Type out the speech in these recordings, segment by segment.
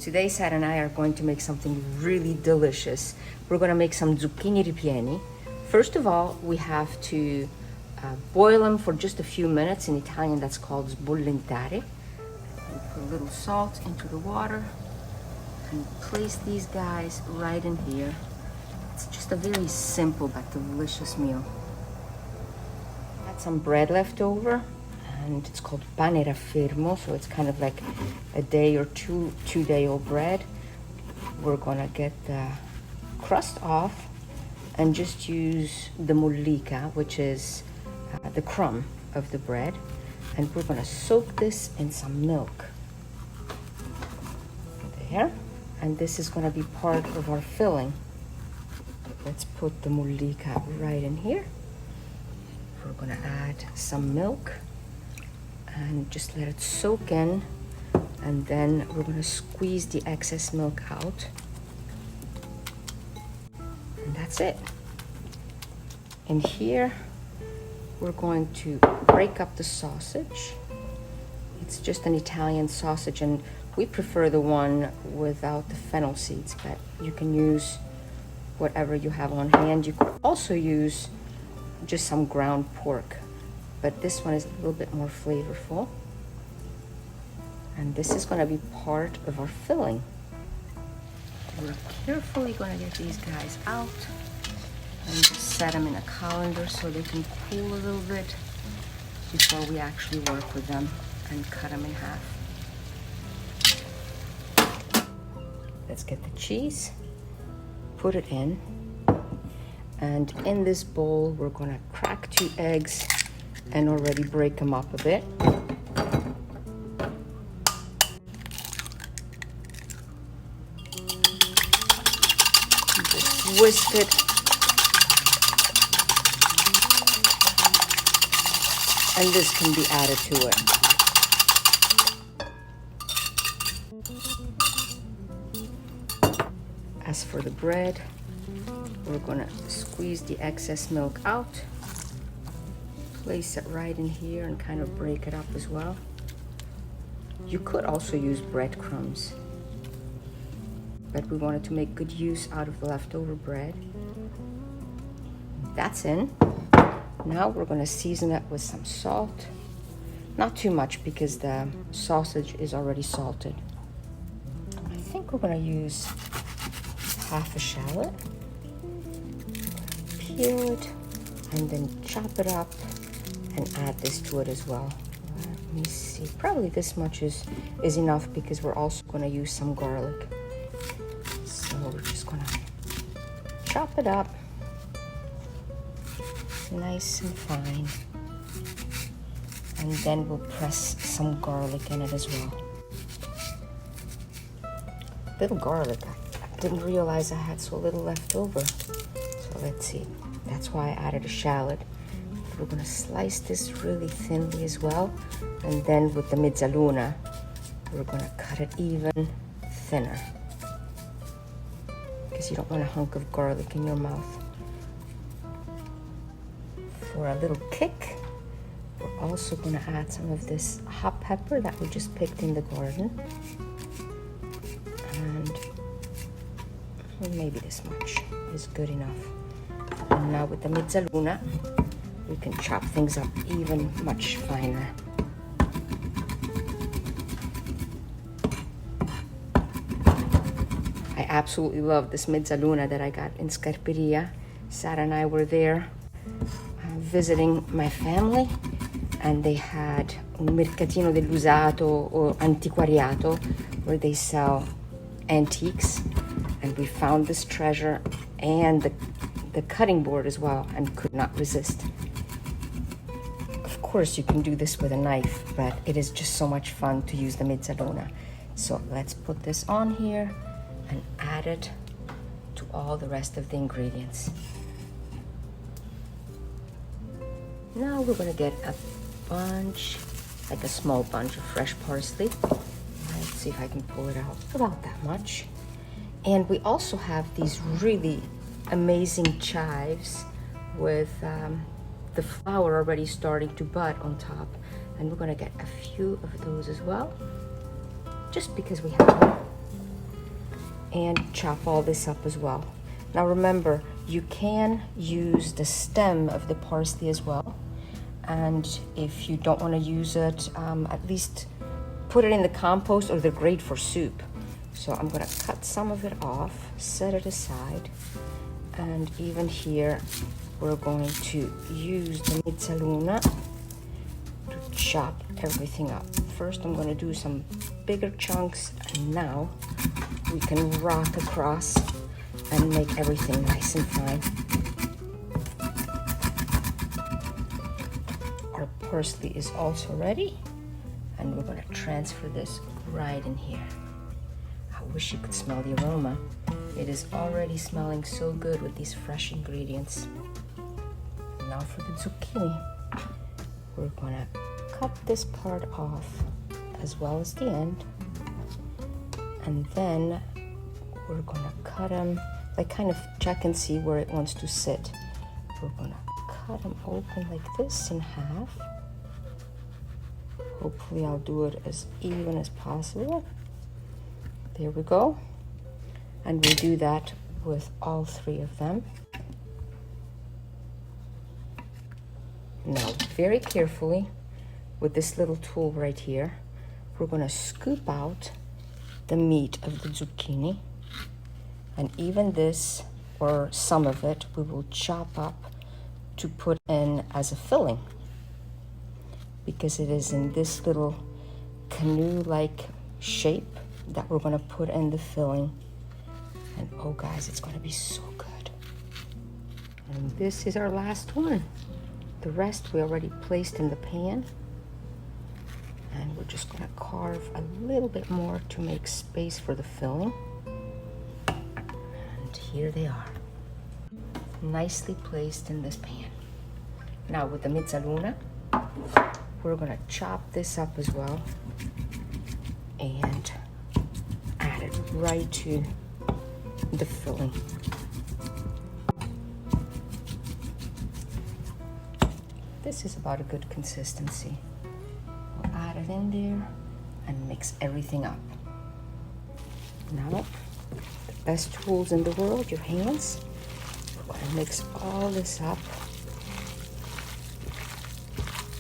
Today, Sarah and I are going to make something really delicious. We're going to make some zucchini ripieni. First of all, we have to boil them for just a few minutes. In Italian, that's called sbollentare. And put a little salt into the water and place these guys right in here. It's just a very simple but delicious meal. Got some bread left over, and it's called pane raffermo, so it's kind of like a day or two-day-old bread. We're gonna get the crust off and just use the mollica, which is the crumb of the bread, and we're gonna soak this in some milk. There, and this is gonna be part of our filling. Let's put the mollica right in here. We're gonna add some milk and just let it soak in, and then we're going to squeeze the excess milk out, and that's it. And here we're going to break up the sausage. It's just an Italian sausage, and we prefer the one without the fennel seeds, but you can use whatever you have on hand. You could also use just some ground pork, but this one is a little bit more flavorful. And this is going to be part of our filling. We're carefully going to get these guys out and just set them in a colander so they can cool a little bit before we actually work with them and cut them in half. Let's get the cheese, put it in, and in this bowl we're going to crack 2 eggs and already break them up a bit. Just whisk it. And this can be added to it. As for the bread, we're gonna squeeze the excess milk out. Place it right in here and kind of break it up as well. You could also use breadcrumbs, but we wanted to make good use out of the leftover bread. That's in. Now we're going to season it with some salt. Not too much because the sausage is already salted. I think we're going to use half a shallot. Peel it and then chop it up and add this to it as well. Let me see, probably this much is enough because we're also going to use some garlic. So we're just going to chop it up nice and fine, and then we'll press some garlic in it as well. Little garlic, I didn't realize I had so little left over. So let's see, that's why I added a shallot. We're going to slice this really thinly as well, and then with the mezzaluna we're going to cut it even thinner because you don't want a hunk of garlic in your mouth. For a little kick, we're also going to add some of this hot pepper that we just picked in the garden, and maybe this much is good enough. And now with the mezzaluna we can chop things up even much finer. I absolutely love this mezzaluna that I got in Scarperia. Sarah and I were there visiting my family, and they had un mercatino dell'usato or antiquariato where they sell antiques, and we found this treasure and the cutting board as well and could not resist. Of course you can do this with a knife, but it is just so much fun to use the mezzaluna. So let's put this on here and add it to all the rest of the ingredients. Now we're going to get a bunch, like a small bunch of fresh parsley. Let's see if I can pull it out. About that much. And we also have these really amazing chives with the flour already starting to bud on top. And we're going to get a few of those as well, just because we have them. and chop all this up as well. Now remember, you can use the stem of the parsley as well. And if you don't want to use it, at least put it in the compost, or they're great for soup. So I'm gonna cut some of it off, set it aside. And even here, we're going to use the mezzaluna to chop everything up. First, I'm gonna do some bigger chunks, and now we can rock across and make everything nice and fine. Our parsley is also ready, and we're gonna transfer this right in here. I wish you could smell the aroma. It is already smelling so good with these fresh ingredients. Now for the zucchini. We're gonna cut this part off as well as the end. And then we're gonna cut them, like kind of check and see where it wants to sit. We're gonna cut them open like this in half. Hopefully I'll do it as even as possible. There we go. And we do that with all three of them. Now, very carefully, with this little tool right here, we're gonna scoop out the meat of the zucchini. And even this, or some of it, we will chop up to put in as a filling, because it is in this little canoe-like shape that we're gonna put in the filling. And oh guys, it's gonna be so good. And this is our last one. The rest we already placed in the pan. And we're just gonna carve a little bit more to make space for the filling. And here they are, nicely placed in this pan. Now with the mezzaluna, we're gonna chop this up as well and add it right to the filling. This is about a good consistency. We'll add it in there and mix everything up. Now, the best tools in the world, your hands. We're gonna mix all this up.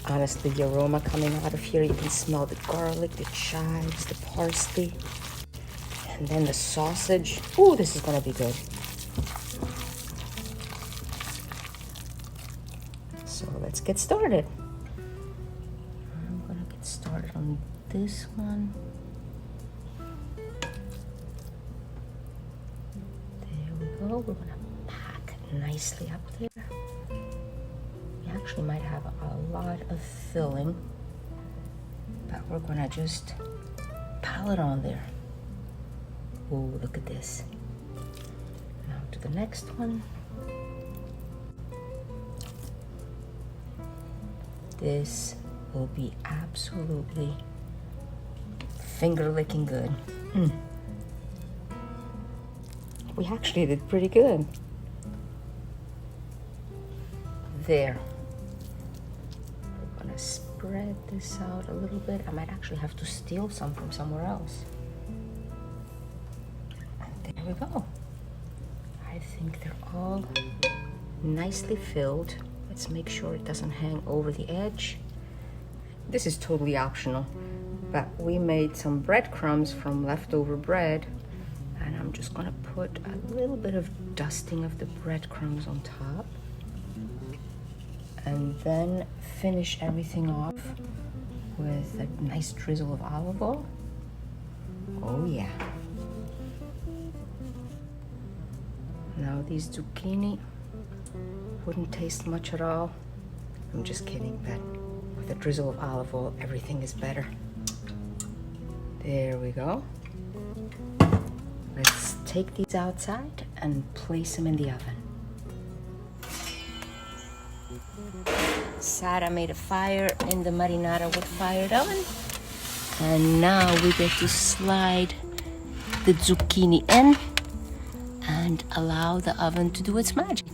Honestly, the aroma coming out of here, you can smell the garlic, the chives, the parsley, and then the sausage. Ooh, this is gonna be good. So let's get started. I'm gonna get started on this one. There we go. We're gonna pack nicely up there. We actually might have a lot of filling, but we're gonna just pile it on there. Oh, look at this. Now to the next one. This will be absolutely finger-licking good. We actually did pretty good. There. We're gonna spread this out a little bit. I might actually have to steal some from somewhere else. And there we go. I think they're all nicely filled. Let's make sure it doesn't hang over the edge. This is totally optional, but we made some breadcrumbs from leftover bread, and I'm just gonna put a little bit of dusting of the breadcrumbs on top, and then finish everything off with a nice drizzle of olive oil. Oh yeah. Now these zucchini wouldn't taste much at all. I'm just kidding, but with a drizzle of olive oil, everything is better. There we go. Let's take these outside and place them in the oven. Sarah made a fire in the marinara wood-fired oven. And now we get to slide the zucchini in and allow the oven to do its magic.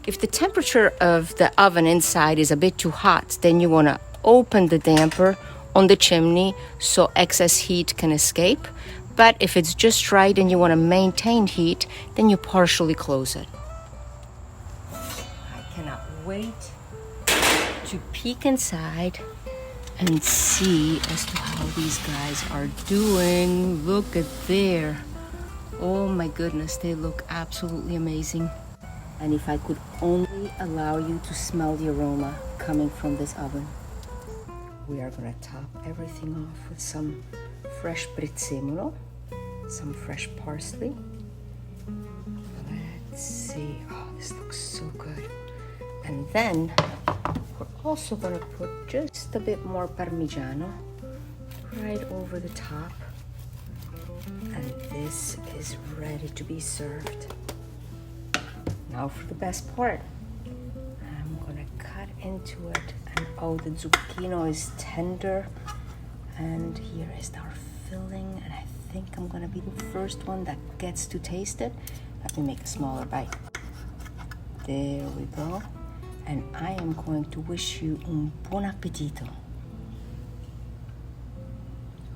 If the temperature of the oven inside is a bit too hot, then you want to open the damper on the chimney so excess heat can escape. But if it's just right and you want to maintain heat, then you partially close it. I cannot wait to peek inside and see as to how these guys are doing. Look at there. Oh my goodness, they look absolutely amazing. And if I could only allow you to smell the aroma coming from this oven. We are gonna top everything off with some fresh prezzemolo, some fresh parsley. Let's see, oh, this looks so good. And then we're also gonna put just a bit more parmigiano right over the top. And this is ready to be served. Now for the best part. I'm gonna cut into it, and oh, the zucchini is tender. And here is our filling, and I think I'm gonna be the first one that gets to taste it. Let me make a smaller bite. There we go. And I am going to wish you un buon appetito.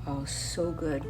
Oh, so good.